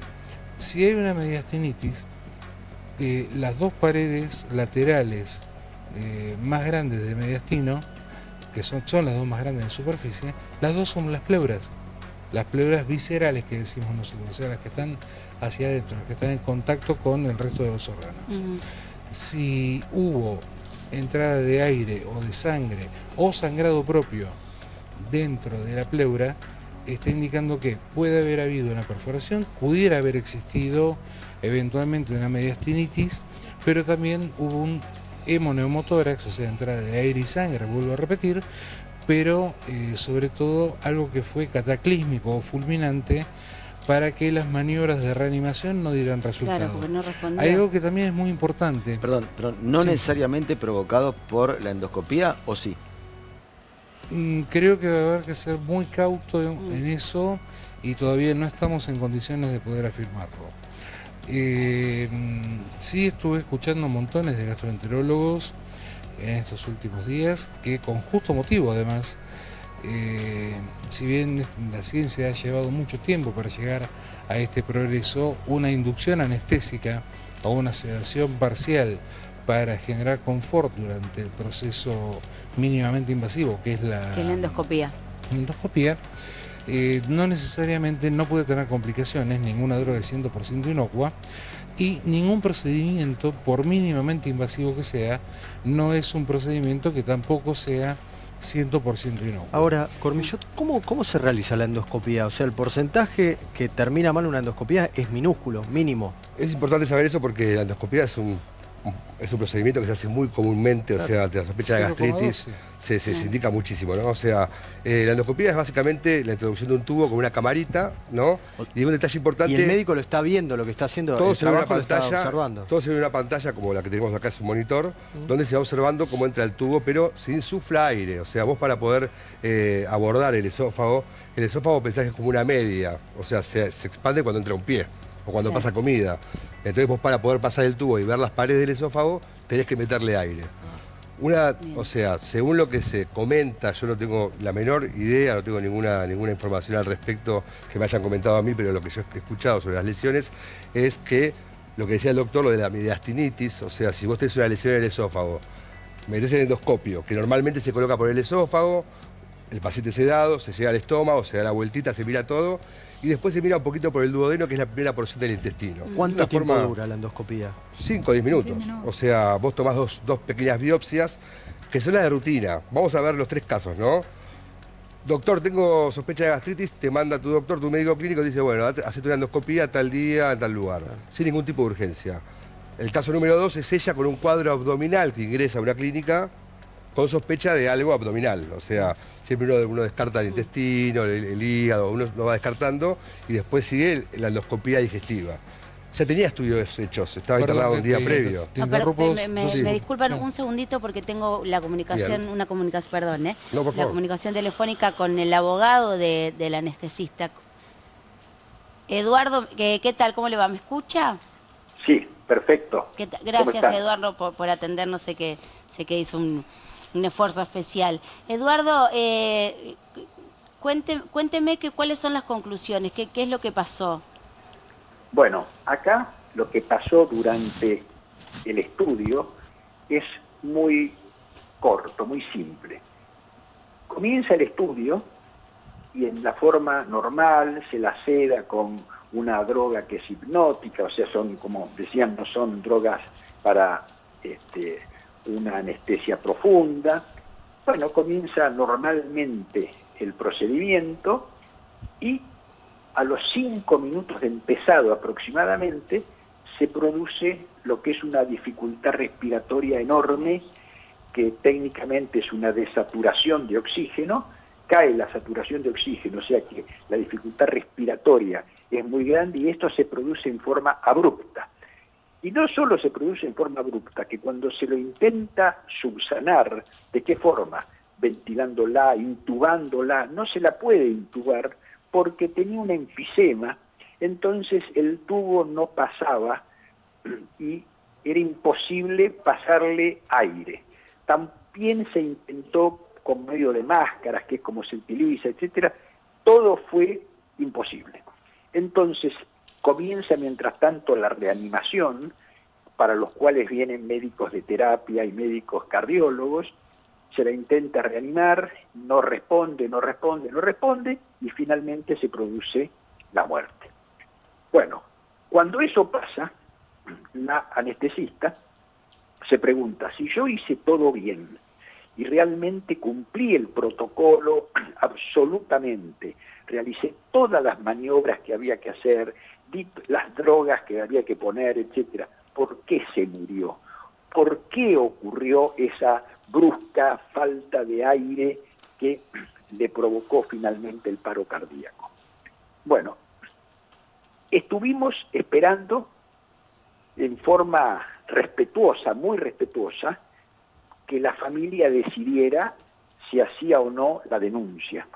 Si hay una mediastinitis, las dos paredes laterales más grandes de mediastino, que son las dos más grandes en superficie, las dos son las pleuras viscerales que decimos nosotros, o sea, las que están hacia adentro, las que están en contacto con el resto de los órganos. Si hubo entrada de aire o de sangre o sangrado propio dentro de la pleura, está indicando que puede haber habido una perforación, pudiera haber existido eventualmente una mediastinitis, pero también hubo un hemoneumotórax, o sea, entrada de aire y sangre, vuelvo a repetir, pero sobre todo algo que fue cataclísmico o fulminante para que las maniobras de reanimación no dieran resultado. Claro, porque no respondía. Hay algo que también es muy importante. Perdón, ¿no necesariamente provocado por la endoscopía o sí? Creo que va a haber que ser muy cauto en eso y todavía no estamos en condiciones de poder afirmarlo. Sí estuve escuchando montones de gastroenterólogos en estos últimos días, que con justo motivo además, si bien la ciencia ha llevado mucho tiempo para llegar a este progreso, una inducción anestésica o una sedación parcial para generar confort durante el proceso mínimamente invasivo, que es la endoscopía. No necesariamente no puede tener complicaciones, ninguna droga es 100% inocua, y ningún procedimiento, por mínimamente invasivo que sea, no es un procedimiento que tampoco sea 100% inocuo. Ahora, Cormillot, ¿cómo se realiza la endoscopía? O sea, el porcentaje que termina mal una endoscopía es minúsculo, mínimo. Es importante saber eso porque la endoscopía es un procedimiento que se hace muy comúnmente, claro. O sea, de la sospecha de gastritis se indica muchísimo, ¿no? O sea, la endoscopía es básicamente la introducción de un tubo con una camarita, ¿no? Y un detalle importante... Y el médico lo está viendo, lo que está haciendo, todo el trabajo lo está observando. Todo se ve en una pantalla como la que tenemos acá, es un monitor, donde se va observando cómo entra el tubo, pero se insufla aire. O sea, vos para poder abordar el esófago pensás que es como una media, o sea, se expande cuando entra un pie o cuando pasa comida. Entonces vos para poder pasar el tubo y ver las paredes del esófago, tenés que meterle aire. O sea, según lo que se comenta, yo no tengo la menor idea, no tengo ninguna información al respecto que me hayan comentado a mí, pero lo que yo he escuchado sobre las lesiones es que, lo que decía el doctor, lo de la mediastinitis, o sea, si vos tenés una lesión en el esófago, metés el endoscopio, que normalmente se coloca por el esófago, el paciente sedado, se llega al estómago, se da la vueltita, se mira todo, y después se mira un poquito por el duodeno, que es la primera porción del intestino. ¿Cuánto tiempo dura la endoscopía? 5 o 10 minutos. O sea, vos tomás dos pequeñas biopsias, que son las de rutina. Vamos a ver los 3 casos, ¿no? Doctor, tengo sospecha de gastritis, te manda tu doctor, tu médico clínico, dice, bueno, hacete una endoscopía tal día, en tal lugar, sin ningún tipo de urgencia. El caso número 2 es ella con un cuadro abdominal que ingresa a una clínica con sospecha de algo abdominal, o sea, siempre uno descarta el intestino, el hígado, uno lo va descartando y después sigue la endoscopía digestiva. Ya tenía estudios hechos, estaba internado un día previo. Me disculpan un segundito porque tengo la comunicación, la comunicación telefónica con el abogado del anestesista. Eduardo, ¿qué tal? ¿Cómo le va? ¿Me escucha? Sí, perfecto. Gracias, Eduardo, por atendernos. Sé que hizo un esfuerzo especial. Eduardo, cuénteme cuáles son las conclusiones, qué es lo que pasó. Bueno, acá lo que pasó durante el estudio es muy corto, muy simple. Comienza el estudio y en la forma normal se la seda con una droga que es hipnótica, o sea, son, como decían, no son drogas para una anestesia profunda. Bueno, comienza normalmente el procedimiento y a los 5 minutos de empezado aproximadamente se produce lo que es una dificultad respiratoria enorme, que técnicamente es una desaturación de oxígeno. Cae la saturación de oxígeno, o sea que la dificultad respiratoria es muy grande y esto se produce en forma abrupta. Y no solo se produce en forma abrupta, que cuando se lo intenta subsanar, ¿de qué forma? Ventilándola, intubándola, no se la puede intubar porque tenía un enfisema, entonces el tubo no pasaba y era imposible pasarle aire. También se intentó con medio de máscaras, que es como se utiliza, etcétera, todo fue imposible. Entonces comienza mientras tanto la reanimación, para los cuales vienen médicos de terapia y médicos cardiólogos. Se la intenta reanimar, no responde, y finalmente se produce la muerte. Bueno, cuando eso pasa, la anestesista se pregunta, si yo hice todo bien y realmente cumplí el protocolo absolutamente, realicé todas las maniobras que había que hacer, di las drogas que había que poner, etcétera, ¿por qué se murió? ¿Por qué ocurrió esa brusca falta de aire que le provocó finalmente el paro cardíaco? Bueno, estuvimos esperando en forma respetuosa, muy respetuosa, que la familia decidiera si hacía o no la denuncia.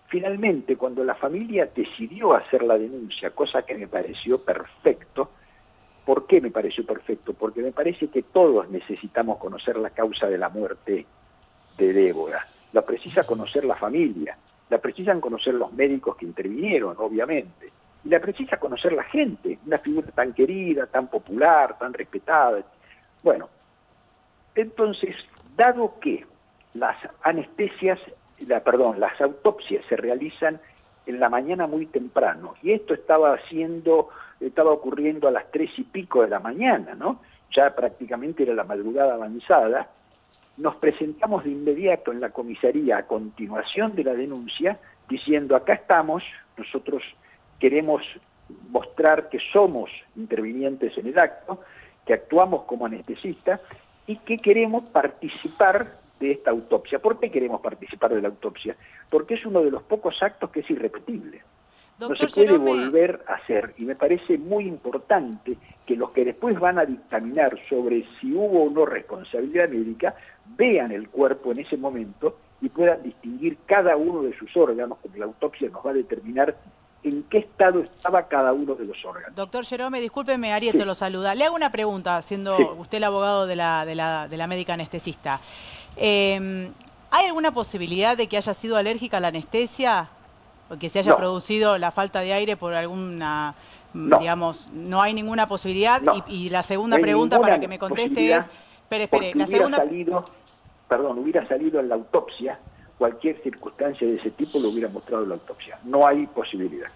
Finalmente, cuando la familia decidió hacer la denuncia, cosa que me pareció perfecto. ¿Por qué me pareció perfecto? Porque me parece que todos necesitamos conocer la causa de la muerte de Débora. La precisa conocer la familia, la precisan conocer los médicos que intervinieron, obviamente, y la precisa conocer la gente, una figura tan querida, tan popular, tan respetada. Bueno, entonces, dado que las las autopsias se realizan en la mañana muy temprano, y esto estaba ocurriendo a las 3:00 de la mañana, ¿no? Ya prácticamente era la madrugada avanzada. Nos presentamos de inmediato en la comisaría a continuación de la denuncia, diciendo, acá estamos, nosotros queremos mostrar que somos intervinientes en el acto, que actuamos como anestesistas y que queremos participar de esta autopsia. ¿Por qué queremos participar de la autopsia? Porque es uno de los pocos actos que es irrepetible. No se puede volver a hacer, y me parece muy importante que los que después van a dictaminar sobre si hubo o no responsabilidad médica, vean el cuerpo en ese momento y puedan distinguir cada uno de sus órganos, porque la autopsia nos va a determinar en qué estado estaba cada uno de los órganos. Doctor Jerome, discúlpeme, Arieto lo saluda. Le hago una pregunta, siendo usted el abogado de la médica anestesista. ¿Hay alguna posibilidad de que haya sido alérgica a la anestesia? ¿O que se haya producido la falta de aire por alguna, digamos, no hay ninguna posibilidad? Y la segunda pregunta para que me conteste es, espere, la segunda... hubiera salido en la autopsia, cualquier circunstancia de ese tipo lo hubiera mostrado en la autopsia. No hay posibilidad.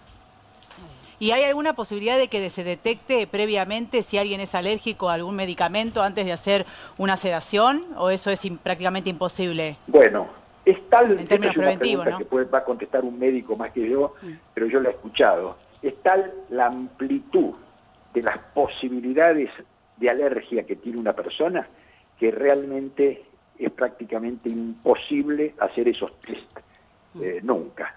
¿Y hay alguna posibilidad de que se detecte previamente si alguien es alérgico a algún medicamento antes de hacer una sedación? ¿O eso es prácticamente imposible? Bueno, es tal... En términos preventivos, ¿no? Que va a contestar un médico más que yo, pero yo lo he escuchado. Es tal la amplitud de las posibilidades de alergia que tiene una persona que realmente es prácticamente imposible hacer esos test nunca.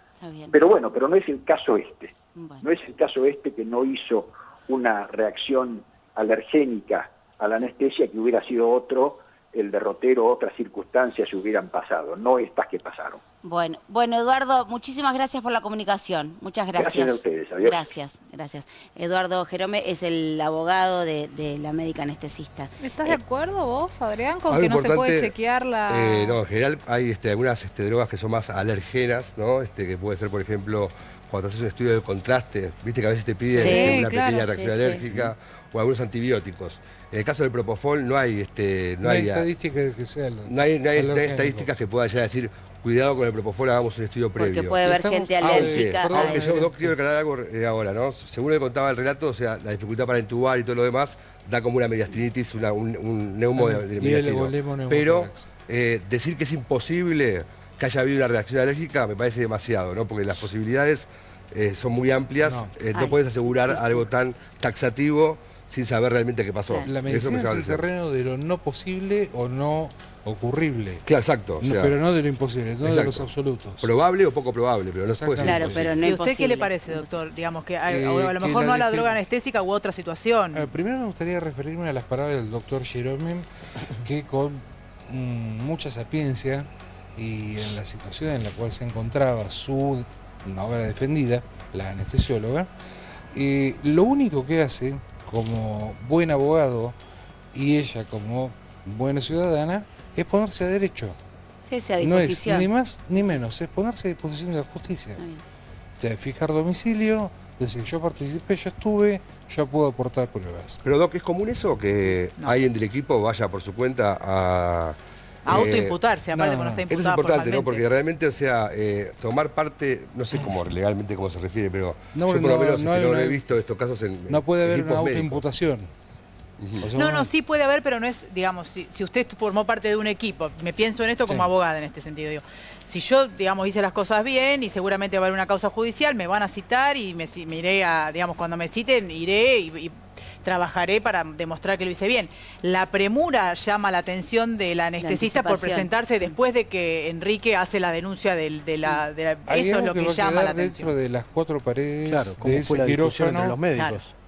Pero bueno, pero no es el caso este. No es el caso este, que no hizo una reacción alergénica a la anestesia, que hubiera sido otro, el derrotero, otras circunstancias se hubieran pasado, no estas que pasaron. Bueno, Eduardo, muchísimas gracias por la comunicación. Muchas gracias. Gracias a ustedes. Adiós. Gracias. Eduardo Jerome es el abogado de la médica anestesista. ¿Estás de acuerdo vos, Adrián, con que no se puede chequear la...? No, en general hay algunas algunas drogas que son más alergenas, ¿no? Que puede ser, por ejemplo, cuando haces un estudio de contraste, viste que a veces te piden una pequeña reacción alérgica, o algunos antibióticos. En el caso del propofol no hay estadísticas que sean. No hay estadísticas que puedan ya decir, cuidado con el propofol, hagamos un estudio previo. Porque puede haber gente alérgica. Aunque yo quiero aclarar algo ahora, ¿no? Según le contaba el relato, o sea, la dificultad para entubar y todo lo demás da como una mediastinitis, un neumo de mediastino. Pero decir que es imposible que haya habido una reacción alérgica me parece demasiado, ¿no? Porque las posibilidades son muy amplias. No puedes asegurar algo tan taxativo sin saber realmente qué pasó. La medicina es el terreno de lo no posible o no ocurrible. Claro, exacto. Pero no de lo imposible, no de los absolutos. Probable o poco probable, pero no puede ser. Claro, pero no ¿Y usted qué le parece, doctor? Digamos que a lo mejor no a la droga anestésica u otra situación. Primero me gustaría referirme a las palabras del doctor Jerome, que con mucha sapiencia y en la situación en la cual se encontraba su obra defendida, la anestesióloga, lo único que hace como buen abogado y ella como buena ciudadana es ponerse a derecho. Sí, a disposición. No es ni más ni menos, es ponerse a disposición de la justicia. O sea, fijar domicilio, decir, yo participé, yo estuve, yo puedo aportar pruebas. Pero Doc, ¿es común eso? Que alguien del equipo vaya por su cuenta a autoimputarse, aparte no está imputado. Esto es importante, ¿no? Porque realmente, o sea, tomar parte, no sé cómo legalmente cómo se refiere, pero yo por lo menos no he visto estos casos en no puede haber una autoimputación. O sea, no, sí puede haber, pero no es, digamos, si usted formó parte de un equipo, me pienso en esto como abogada en este sentido, digo, si yo, digamos, hice las cosas bien y seguramente va a haber una causa judicial, me van a citar y me iré a, digamos, cuando me citen, iré y trabajaré para demostrar que lo hice bien. La premura llama la atención del anestesista por presentarse después de que Enrique hace la denuncia de la eso es lo que llama la atención. Dentro de las cuatro paredes, claro, de ese quirófano, entre los médicos. Claro.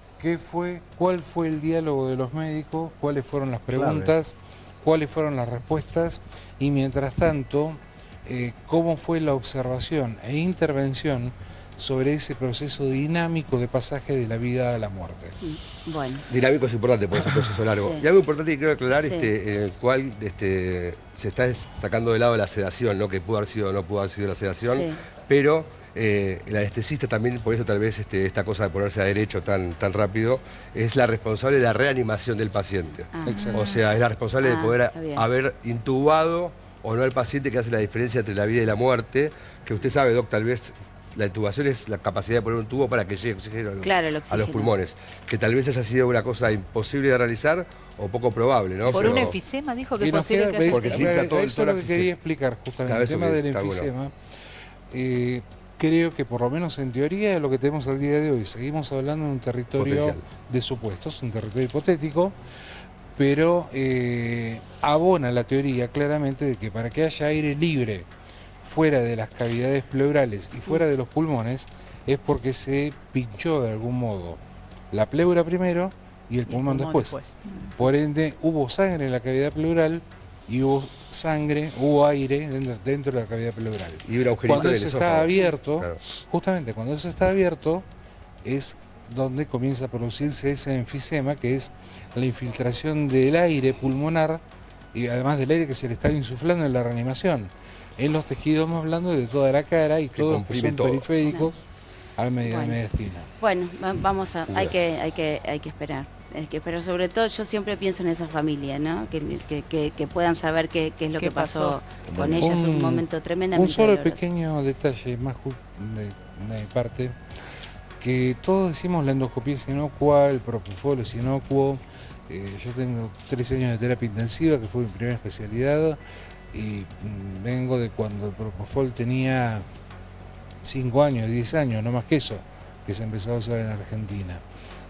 ¿Cuál fue el diálogo de los médicos? ¿Cuáles fueron las preguntas? ¿Cuáles fueron las respuestas? Y mientras tanto, ¿cómo fue la observación e intervención sobre ese proceso dinámico de pasaje de la vida a la muerte? Bueno. Dinámico es importante porque es un proceso largo. Sí. Y algo importante que quiero aclarar, en el cual se está sacando de lado la sedación, ¿no? Que pudo haber sido o no pudo haber sido la sedación, pero el anestesista también, por eso tal vez esta cosa de ponerse a derecho tan rápido, es la responsable de la reanimación del paciente. O sea, es la responsable de poder haber intubado o no al paciente, que hace la diferencia entre la vida y la muerte, que usted sabe, Doc, tal vez la intubación es la capacidad de poner un tubo para que llegue oxígeno a los pulmones, que tal vez haya sido una cosa imposible de realizar o poco probable, ¿no? Por un enfisema dijo que es posible que porque si está todo el eso es lo que quería explicar justamente, el tema del enfisema. Creo que por lo menos en teoría es lo que tenemos al día de hoy. Seguimos hablando de un territorio de supuestos, un territorio hipotético, pero abona la teoría claramente de que para que haya aire libre fuera de las cavidades pleurales y fuera de los pulmones es porque se pinchó de algún modo la pleura primero y el pulmón después. Por ende hubo sangre en la cavidad pleural y hubo aire dentro de la cavidad pleural. Y cuando eso está abierto, justamente cuando eso está abierto, es donde comienza a producirse ese enfisema, que es la infiltración del aire pulmonar y además del aire que se le está insuflando en la reanimación. En los tejidos más blandos de toda la cara y todos los que son periféricos a la mediastina. Bueno, vamos a, hay que esperar. Pero sobre todo yo siempre pienso en esa familia, ¿no? Que puedan saber qué es lo que pasó con ella. Es un momento tremendamente Un solo doloroso. pequeño detalle más de mi parte, que todos decimos la endoscopia es inocua, el propofol es inocuo. Yo tengo 3 años de terapia intensiva, que fue mi primera especialidad, y vengo de cuando el propofol tenía 5 años, 10 años, no más que eso, que se empezó a usar en Argentina.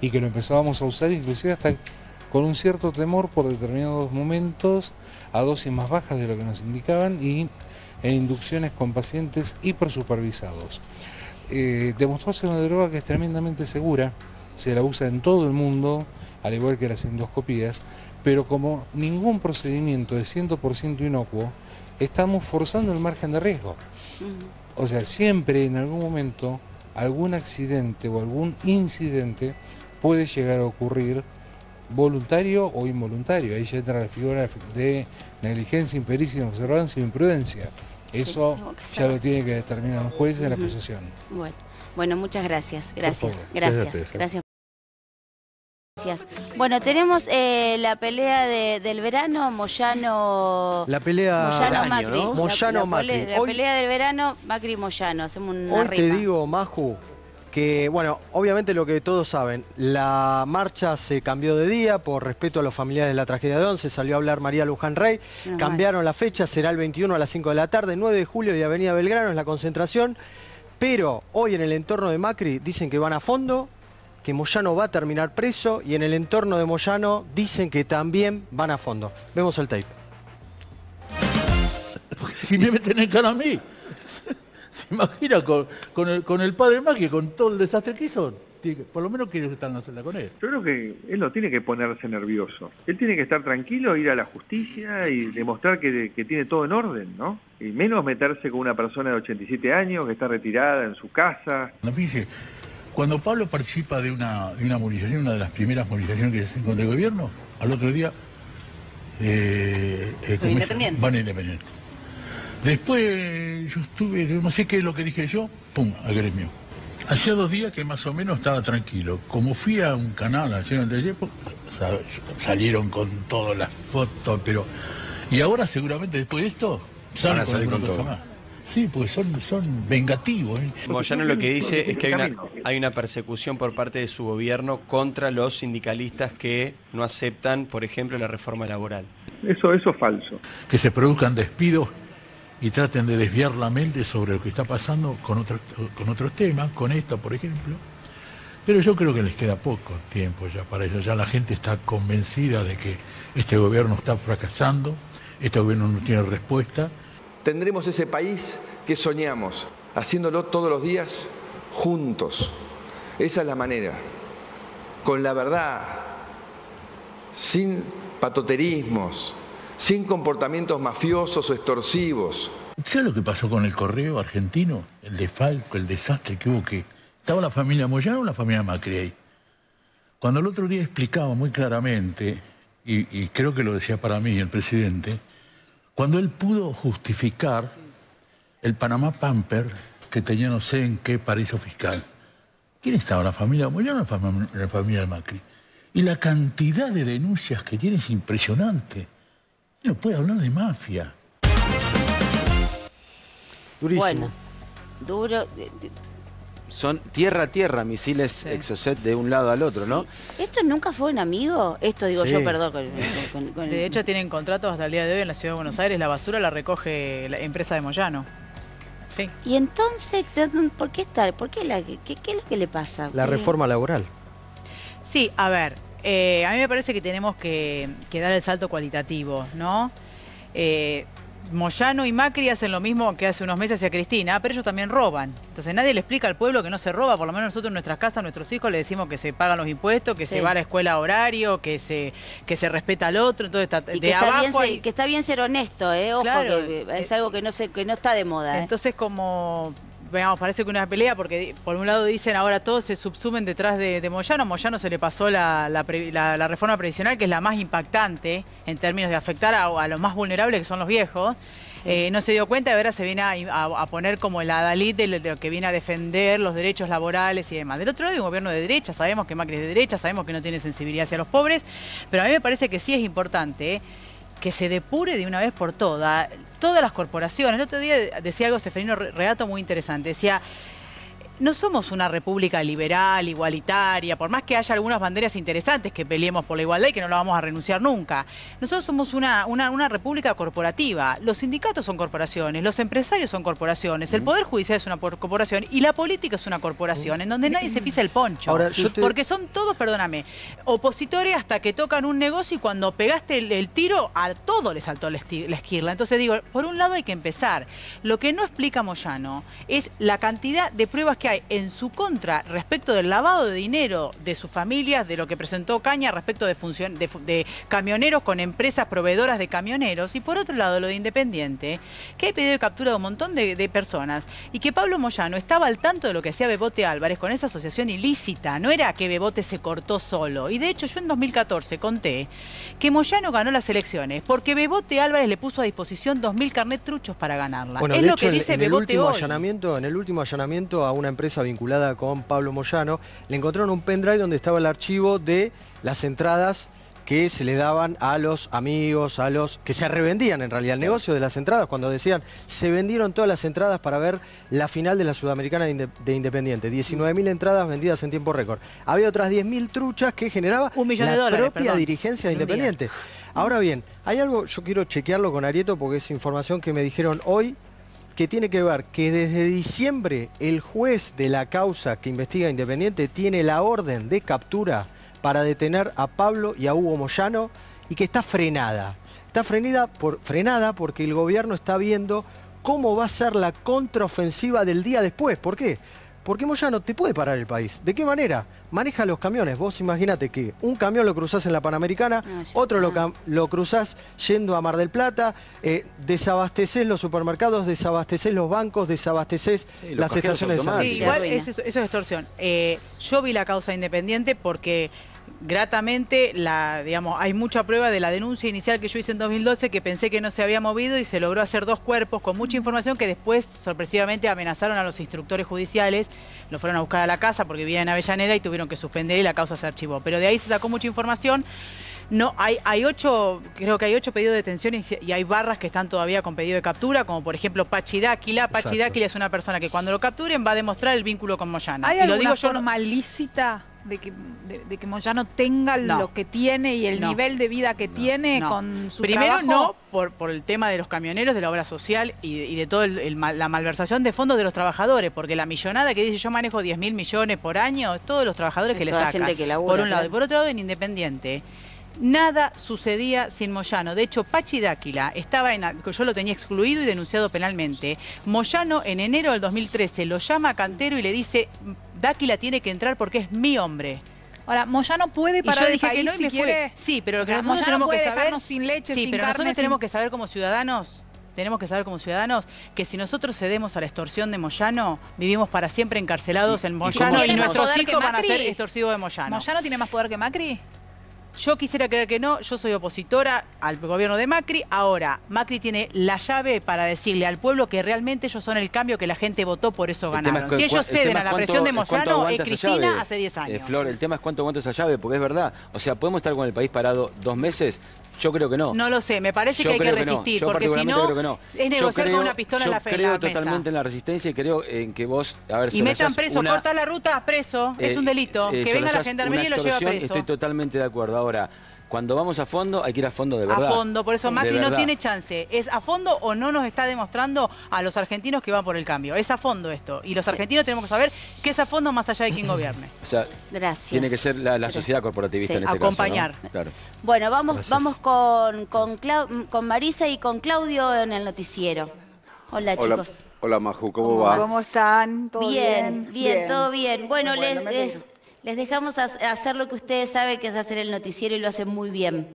Y que lo empezábamos a usar inclusive hasta con un cierto temor por determinados momentos, a dosis más bajas de lo que nos indicaban y en inducciones con pacientes hipersupervisados. Demostró ser una droga que es tremendamente segura, se la usa en todo el mundo, al igual que las endoscopías, pero como ningún procedimiento es 100% inocuo, estamos forzando el margen de riesgo. O sea, siempre en algún momento algún accidente o algún incidente puede llegar a ocurrir, voluntario o involuntario. Ahí ya entra la figura de negligencia, impericia, inobservancia o imprudencia. Eso ya lo tiene que determinar un juez en la posesión. Bueno, muchas gracias. Gracias. Bueno, tenemos la pelea del verano, Moyano... La pelea Moyano Macri. ¿no? Moyano Macri. La pelea del verano, Macri Moyano. Hacemos una hoy rima. Te digo, Maju, que, bueno, obviamente lo que todos saben, la marcha se cambió de día por respeto a los familiares de la tragedia de Once, salió a hablar María Luján Rey, cambiaron la fecha, será el 21 a las 5 de la tarde, 9 de julio y Avenida Belgrano es la concentración, pero hoy en el entorno de Macri dicen que van a fondo, que Moyano va a terminar preso y en el entorno de Moyano dicen que también van a fondo. Vemos el tape. Si me meten en cara a mí... ¿Se imagina con el padre Macri, con todo el desastre que hizo? Por lo menos quiere estar en la celda con él. Yo creo que él no tiene que ponerse nervioso. Él tiene que estar tranquilo, ir a la justicia y demostrar que tiene todo en orden, ¿no? Y menos meterse con una persona de 87 años que está retirada en su casa. No, fíjese, cuando Pablo participa de una movilización, una de las primeras movilizaciones que se contra el gobierno, al otro día... Independiente. Van a Independiente. Después yo estuve, no sé qué es lo que dije yo, pum, al gremio. Hacía 2 días que más o menos estaba tranquilo. Como fui a un canal ayer en el salieron con todas las fotos, pero... Y ahora seguramente después de esto salen con alguna cosa más. Sí, pues son vengativos. Moyano lo que dice es que hay una persecución por parte de su gobierno contra los sindicalistas que no aceptan, por ejemplo, la reforma laboral. Eso es falso. Que se produzcan despidos y traten de desviar la mente sobre lo que está pasando con otros temas, con esto, por ejemplo. Pero yo creo que les queda poco tiempo ya para eso. Ya la gente está convencida de que este gobierno está fracasando, este gobierno no tiene respuesta. Tendremos ese país que soñamos, haciéndolo todos los días juntos. Esa es la manera, con la verdad, sin patoterismos, sin comportamientos mafiosos o extorsivos. ¿Sabes lo que pasó con el correo argentino? El desfalco, el desastre que hubo, que estaba la familia Moyano o la familia Macri ahí. Cuando el otro día explicaba muy claramente, y creo que lo decía para mí el presidente, cuando él pudo justificar el Panamá Pamper que tenía no sé en qué paraíso fiscal. ¿Quién estaba? ¿La familia Moyano o la familia Macri? Y la cantidad de denuncias que tiene es impresionante. Él no puede hablar de mafia. Durísimo. Bueno, duro. Son tierra a tierra, misiles Exocet de un lado al otro, ¿no? ¿Esto nunca fue un amigo? Esto digo yo, perdón. De hecho, tienen contratos hasta el día de hoy en la Ciudad de Buenos Aires. La basura la recoge la empresa de Moyano. Sí. Y entonces, ¿por qué está? ¿Qué es lo que le pasa? La reforma laboral. Sí, a ver, a mí me parece que tenemos que dar el salto cualitativo, ¿no? Moyano y Macri hacen lo mismo que hace unos meses hacía Cristina, pero ellos también roban. Entonces nadie le explica al pueblo que no se roba, por lo menos nosotros en nuestras casas, a nuestros hijos le decimos que se pagan los impuestos, que se va a la escuela a horario, que se respeta al otro. Entonces está, y que, que está bien ser honesto, ojo, claro, que es algo que no está de moda. Entonces como... Veamos, parece que una pelea porque por un lado dicen ahora todos se subsumen detrás de Moyano. Moyano se le pasó la reforma previsional, que es la más impactante en términos de afectar a los más vulnerables, que son los viejos. Sí. No se dio cuenta y ahora se viene a poner como el adalid de lo que viene a defender los derechos laborales y demás. Del otro lado hay un gobierno de derecha, sabemos que Macri es de derecha, sabemos que no tiene sensibilidad hacia los pobres, pero a mí me parece que sí es importante que se depure de una vez por todas las corporaciones. El otro día decía algo Seferino Regato muy interesante. Decía, no somos una república liberal, igualitaria, por más que haya algunas banderas interesantes que peleemos por la igualdad y que no la vamos a renunciar nunca. Nosotros somos una república corporativa. Los sindicatos son corporaciones, los empresarios son corporaciones, el Poder Judicial es una corporación y la política es una corporación en donde nadie se pisa el poncho. Ahora, porque son todos, perdóname, opositores hasta que tocan un negocio y cuando pegaste el tiro a todo le saltó la esquirla. Entonces digo, por un lado hay que empezar. Lo que no explica Moyano es la cantidad de pruebas que hay en su contra respecto del lavado de dinero de sus familias, de lo que presentó Caña respecto de camioneros con empresas proveedoras de camioneros, y por otro lado lo de Independiente, que hay pedido de captura de un montón de personas y que Pablo Moyano estaba al tanto de lo que hacía Bebote Álvarez con esa asociación ilícita. No era que Bebote se cortó solo, y de hecho yo en 2014 conté que Moyano ganó las elecciones porque Bebote Álvarez le puso a disposición 2000 carnet truchos para ganarla. Bueno, es lo que dice Bebote hoy. En el último allanamiento a una empresa vinculada con Pablo Moyano, le encontraron un pendrive donde estaba el archivo de las entradas que se le daban a los amigos, a los que se revendían en realidad el negocio de las entradas, cuando decían se vendieron todas las entradas para ver la final de la Sudamericana de Independiente. 19.000 entradas vendidas en tiempo récord. Había otras 10.000 truchas que generaba la propia dirigencia de Independiente. Ahora bien, hay algo, yo quiero chequearlo con Arieto porque es información que me dijeron hoy, que tiene que ver que desde diciembre el juez de la causa que investiga Independiente tiene la orden de captura para detener a Pablo y a Hugo Moyano y que está frenada. Está frenada porque el gobierno está viendo cómo va a ser la contraofensiva del día después. ¿Por qué? Porque Moyano te puede parar el país. ¿De qué manera? Maneja los camiones. Vos imaginate que un camión lo cruzás en la Panamericana, otro lo cruzás yendo a Mar del Plata, desabastecés los supermercados, desabastecés los bancos, desabastecés las estaciones de servicio. Sí, igual eso es extorsión. Yo vi la causa Independiente porque gratamente, digamos, hay mucha prueba de la denuncia inicial que yo hice en 2012, que pensé que no se había movido y se logró hacer 2 cuerpos con mucha información que después, sorpresivamente, amenazaron a los instructores judiciales. Lo fueron a buscar a la casa porque vivía en Avellaneda y tuvieron que suspender y la causa se archivó. Pero de ahí se sacó mucha información. No, creo que hay 8 pedidos de detención y hay barras que están todavía con pedido de captura, como por ejemplo Pachi Dáquila. Pachi Dáquila es una persona que cuando lo capturen va a demostrar el vínculo con Moyano. ¿Hay alguna forma lícita de que Moyano tenga lo que tiene y el nivel de vida que tiene con su Primero trabajo? por el tema de los camioneros, de la obra social y de toda la malversación de fondos de los trabajadores, porque la millonada que dice yo manejo 10.000 millones por año, es todos los trabajadores que le sacan, gente que labura, por un lado. Y por otro lado, en Independiente, nada sucedía sin Moyano. De hecho, Pachi Dáquila yo lo tenía excluido y denunciado penalmente. Moyano en enero del 2013 lo llama a Cantero y le dice, Dáquila tiene que entrar porque es mi hombre. Ahora, Moyano puede parar el país si quiere. Sí, pero lo que nosotros tenemos que saber, dejarnos sin leche, sin pero carne, nosotros tenemos que saber como ciudadanos. Tenemos que saber como ciudadanos que si nosotros cedemos a la extorsión de Moyano, vivimos para siempre encarcelados en Moyano y nuestros hijos van a ser extorsivos de Moyano. ¿Moyano tiene más poder que Macri? Yo quisiera creer que no, yo soy opositora al gobierno de Macri. Ahora, Macri tiene la llave para decirle al pueblo que realmente ellos son el cambio que la gente votó, por eso ganaron. Si ellos ceden a la presión de Moyano, es Cristina hace 10 años. Flor, el tema es cuánto aguanta esa llave, porque es verdad. O sea, ¿podemos estar con el país parado 2 meses? Yo creo que no. No lo sé, me parece que hay que resistir, porque si no, es negociar con una pistola en la mesa. Yo creo totalmente en la resistencia y creo en que vos... Y metan preso, corta la ruta, preso, es un delito. Que venga la gendarmería y lo lleva preso. Estoy totalmente de acuerdo. Ahora, cuando vamos a fondo, hay que ir a fondo de verdad. A fondo, por eso Macri no tiene chance. ¿Es a fondo o no nos está demostrando a los argentinos que van por el cambio? Es a fondo esto. Y los argentinos tenemos que saber que es a fondo más allá de quién gobierne. O sea, tiene que ser la sociedad corporativista en este acompañar. Caso, ¿no? Claro. Bueno, vamos con Marisa y con Claudio en el noticiero. Hola, chicos. Hola, Maju, ¿cómo va? ¿Cómo están? ¿Todo bien? Bien, todo bien. Bueno, les dejamos hacer lo que ustedes saben, que es hacer el noticiero, y lo hacen muy bien.